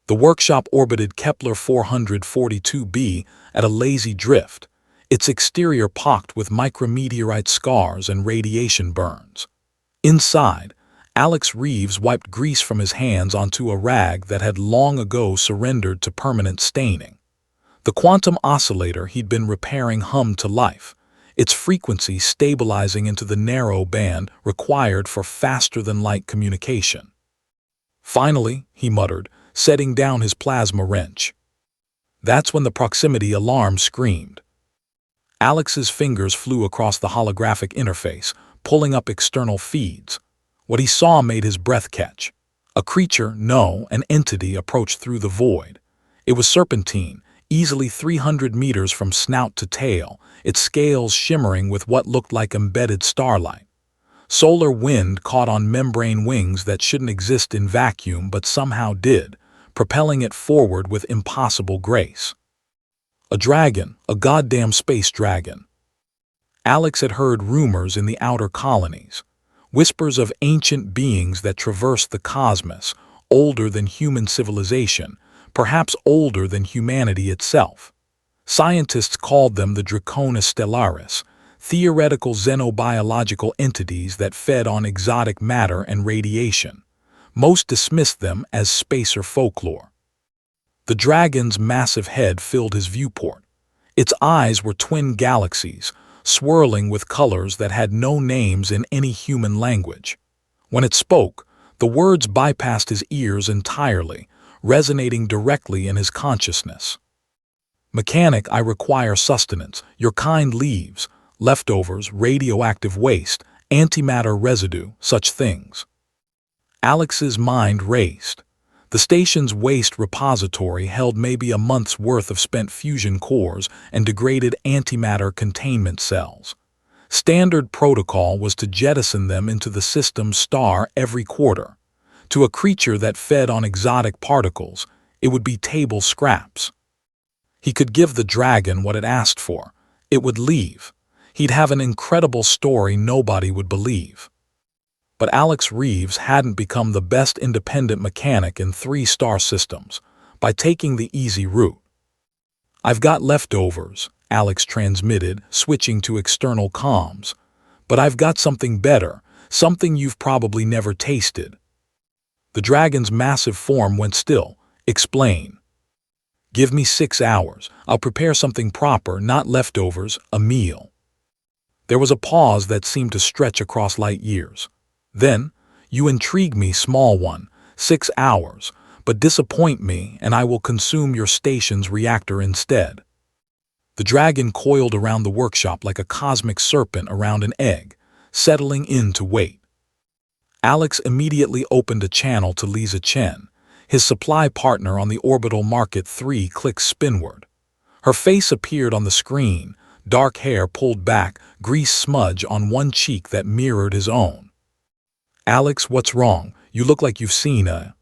The workshop orbited Kepler 442b at a lazy drift, its exterior pocked with micrometeorite scars and radiation burns. Inside, Alex Reeves wiped grease from his hands onto a rag that had long ago surrendered to permanent staining. The quantum oscillator he'd been repairing hummed to life, its frequency stabilizing into the narrow band required for faster-than-light communication. "Finally," he muttered, setting down his plasma wrench. That's when the proximity alarm screamed. Alex's fingers flew across the holographic interface, pulling up external feeds. What he saw made his breath catch. A creature, no, an entity approached through the void. It was serpentine, easily 300 meters from snout to tail, its scales shimmering with what looked like embedded starlight. Solar wind caught on membrane wings that shouldn't exist in vacuum but somehow did, propelling it forward with impossible grace. A dragon, a goddamn space dragon. Alex had heard rumors in the outer colonies, whispers of ancient beings that traversed the cosmos, older than human civilization, perhaps older than humanity itself. Scientists called them the Dracona Stellaris, theoretical xenobiological entities that fed on exotic matter and radiation. Most dismissed them as spacer folklore. The dragon's massive head filled his viewport. Its eyes were twin galaxies, swirling with colors that had no names in any human language. When it spoke, the words bypassed his ears entirely, resonating directly in his consciousness. "Mechanic, I require sustenance. Your kind leaves, leftovers, radioactive waste, antimatter residue, such things." Alex's mind raced. The station's waste repository held maybe a month's worth of spent fusion cores and degraded antimatter containment cells. Standard protocol was to jettison them into the system's star every quarter. To a creature that fed on exotic particles, it would be table scraps. He could give the dragon what it asked for. It would leave. He'd have an incredible story nobody would believe. But Alex Reeves hadn't become the best independent mechanic in 3-star systems by taking the easy route. "I've got leftovers," Alex transmitted, switching to external comms. "But I've got something better, something you've probably never tasted." The dragon's massive form went still. "Explain." "Give me 6 hours. I'll prepare something proper, not leftovers, a meal." There was a pause that seemed to stretch across light years. Then, "You intrigue me, small one. 6 hours, but disappoint me and I will consume your station's reactor instead." The dragon coiled around the workshop like a cosmic serpent around an egg, settling in to wait. Alex immediately opened a channel to Lisa Chen, his supply partner on the orbital market 3 clicks spinward. Her face appeared on the screen, dark hair pulled back, grease smudge on one cheek that mirrored his own. "Alex, what's wrong? You look like you've seen a..."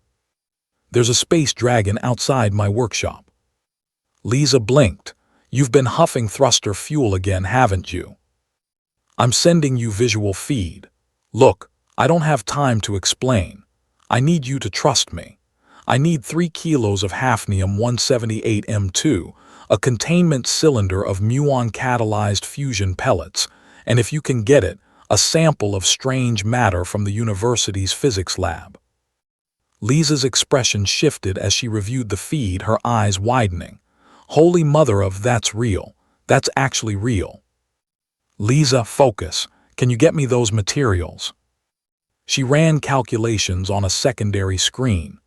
"There's a space dragon outside my workshop." Lisa blinked. "You've been huffing thruster fuel again, haven't you?" "I'm sending you visual feed. Look, I don't have time to explain. I need you to trust me. I need 3 kilos of hafnium-178M2, a containment cylinder of muon-catalyzed fusion pellets, and if you can get it, a sample of strange matter from the university's physics lab." Lisa's expression shifted as she reviewed the feed, her eyes widening. "Holy mother of, that's real. That's actually real." "Lisa, focus. Can you get me those materials?" She ran calculations on a secondary screen.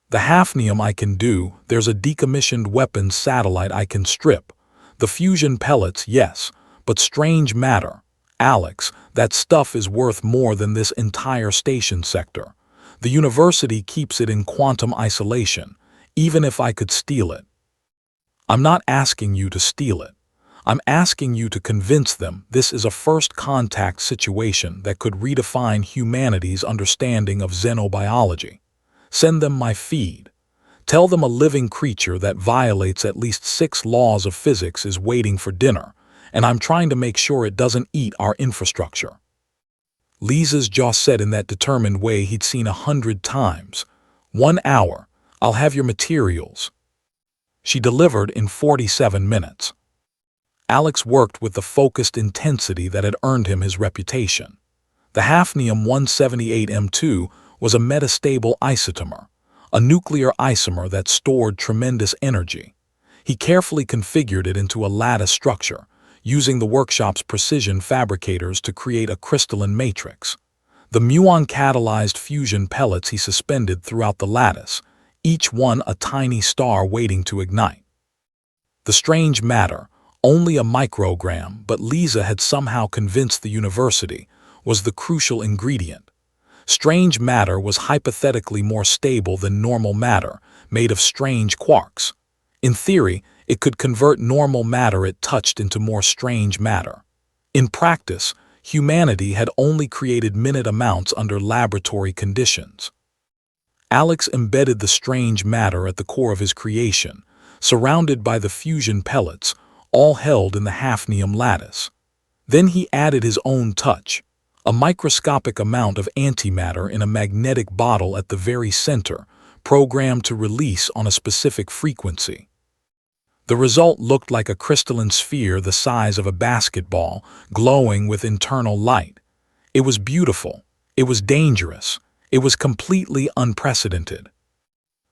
"The hafnium I can do, there's a decommissioned weapons satellite I can strip. The fusion pellets, yes, but strange matter. Alex, that stuff is worth more than this entire station sector. The university keeps it in quantum isolation, even if I could steal it." "I'm not asking you to steal it. I'm asking you to convince them this is a first contact situation that could redefine humanity's understanding of xenobiology. Send them my feed. Tell them a living creature that violates at least 6 laws of physics is waiting for dinner, and I'm trying to make sure it doesn't eat our infrastructure." Lisa's jaw set in that determined way he'd seen 100 times. 1 hour. I'll have your materials." She delivered in 47 minutes. Alex worked with the focused intensity that had earned him his reputation. The hafnium-178M2 was a metastable isotomer, a nuclear isomer that stored tremendous energy. He carefully configured it into a lattice structure, using the workshop's precision fabricators to create a crystalline matrix. The muon-catalyzed fusion pellets he suspended throughout the lattice, each one a tiny star waiting to ignite. The strange matter, only a microgram, but Lisa had somehow convinced the university, was the crucial ingredient. Strange matter was hypothetically more stable than normal matter, made of strange quarks. In theory, it could convert normal matter it touched into more strange matter. In practice, humanity had only created minute amounts under laboratory conditions. Alex embedded the strange matter at the core of his creation, surrounded by the fusion pellets, all held in the hafnium lattice. Then he added his own touch, a microscopic amount of antimatter in a magnetic bottle at the very center, programmed to release on a specific frequency. The result looked like a crystalline sphere the size of a basketball, glowing with internal light. It was beautiful. It was dangerous. It was completely unprecedented.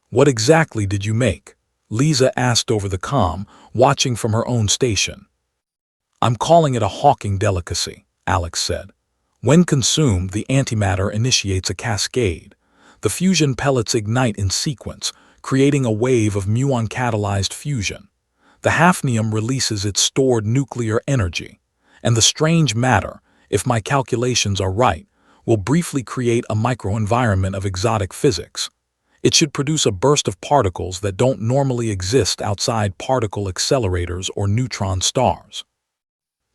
"What exactly did you make?" Lisa asked over the comm, watching from her own station. "I'm calling it a Hawking delicacy," Alex said. "When consumed, the antimatter initiates a cascade. The fusion pellets ignite in sequence, creating a wave of muon-catalyzed fusion. The hafnium releases its stored nuclear energy, and the strange matter, if my calculations are right, will briefly create a microenvironment of exotic physics. It should produce a burst of particles that don't normally exist outside particle accelerators or neutron stars.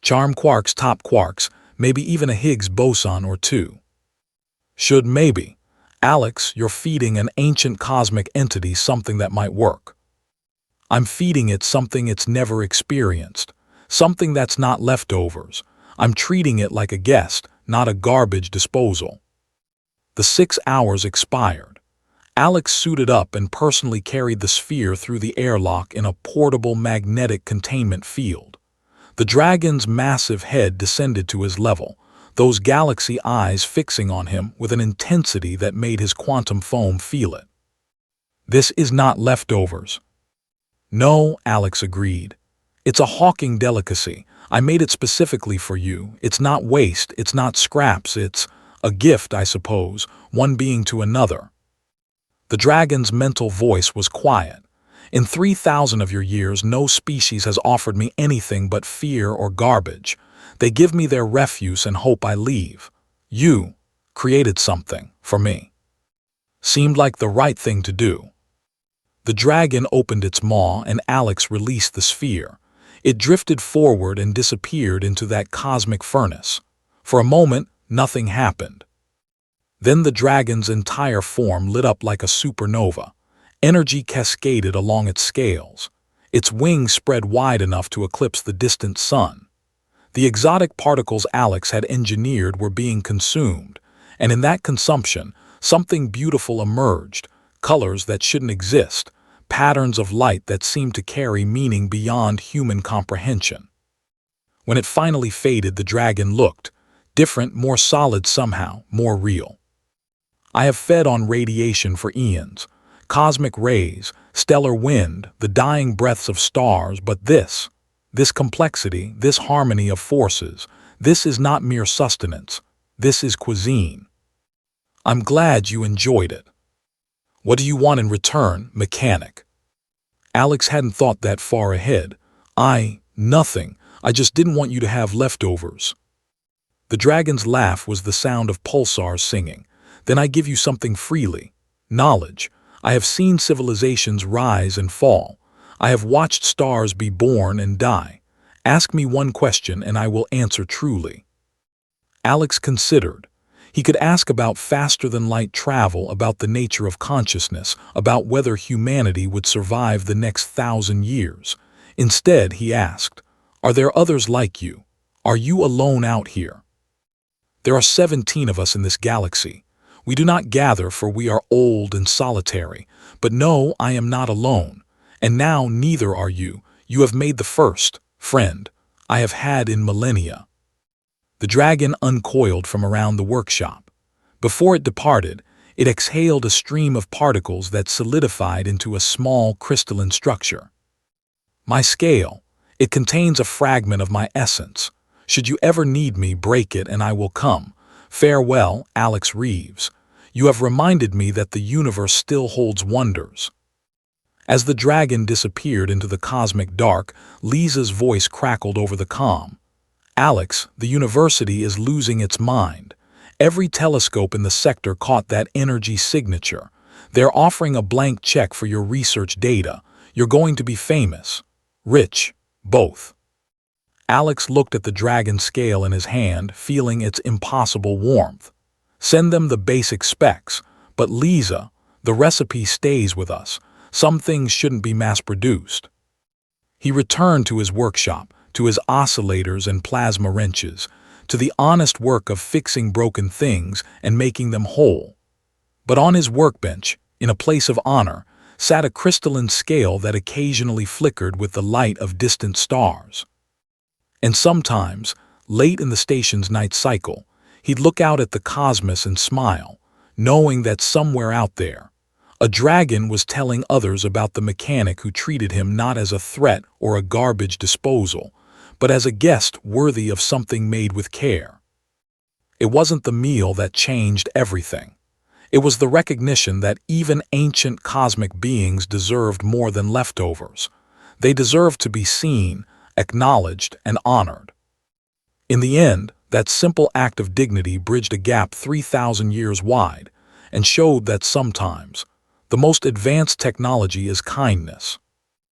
Charm quarks, top quarks, maybe even a Higgs boson or two. Should maybe. Alex, you're feeding an ancient cosmic entity something that might work. I'm feeding it something it's never experienced, something that's not leftovers. I'm treating it like a guest, not a garbage disposal." The 6 hours expired. Alex suited up and personally carried the sphere through the airlock in a portable magnetic containment field. The dragon's massive head descended to his level, those galaxy eyes fixing on him with an intensity that made his quantum foam feel it. "This is not leftovers." "No," Alex agreed. "It's a Hawking delicacy. I made it specifically for you. It's not waste, it's not scraps, it's a gift, I suppose, one being to another." The dragon's mental voice was quiet. "In 3,000 of your years, no species has offered me anything but fear or garbage. They give me their refuse and hope I leave. You created something for me. Seemed like the right thing to do." The dragon opened its maw and Alex released the sphere. It drifted forward and disappeared into that cosmic furnace. For a moment, nothing happened. Then the dragon's entire form lit up like a supernova. Energy cascaded along its scales. Its wings spread wide enough to eclipse the distant sun. The exotic particles Alex had engineered were being consumed, and in that consumption, something beautiful emerged, colors that shouldn't exist, patterns of light that seemed to carry meaning beyond human comprehension. When it finally faded, the dragon looked different, more solid somehow, more real. "I have fed on radiation for eons, cosmic rays, stellar wind, the dying breaths of stars, but this complexity, this harmony of forces, this is not mere sustenance, this is cuisine. I'm glad you enjoyed it. What do you want in return, mechanic?" Alex hadn't thought that far ahead. Nothing. I just didn't want you to have leftovers." The dragon's laugh was the sound of pulsars singing. "Then I give you something freely. Knowledge. I have seen civilizations rise and fall. I have watched stars be born and die. Ask me one question and I will answer truly." Alex considered. He could ask about faster-than-light travel, about the nature of consciousness, about whether humanity would survive the next 1,000 years. Instead, he asked, "Are there others like you? Are you alone out here?" "There are 17 of us in this galaxy. We do not gather, for we are old and solitary. But no, I am not alone. And now neither are you. You have made the first friend I have had in millennia." The dragon uncoiled from around the workshop. Before it departed, it exhaled a stream of particles that solidified into a small crystalline structure. "My scale. It contains a fragment of my essence. Should you ever need me, break it and I will come. Farewell, Alex Reeves. You have reminded me that the universe still holds wonders." As the dragon disappeared into the cosmic dark, Lisa's voice crackled over the comm. "Alex, the university is losing its mind. Every telescope in the sector caught that energy signature. They're offering a blank check for your research data. You're going to be famous. Rich. Both." Alex looked at the dragon scale in his hand, feeling its impossible warmth. "Send them the basic specs. But Lisa, the recipe stays with us. Some things shouldn't be mass-produced." He returned to his workshop, to his oscillators and plasma wrenches, to the honest work of fixing broken things and making them whole. But on his workbench, in a place of honor, sat a crystalline scale that occasionally flickered with the light of distant stars. And sometimes, late in the station's night cycle, he'd look out at the cosmos and smile, knowing that somewhere out there, a dragon was telling others about the mechanic who treated him not as a threat or a garbage disposal, but as a guest worthy of something made with care. It wasn't the meal that changed everything. It was the recognition that even ancient cosmic beings deserved more than leftovers. They deserved to be seen, acknowledged, and honored. In the end, that simple act of dignity bridged a gap 3,000 years wide and showed that sometimes the most advanced technology is kindness.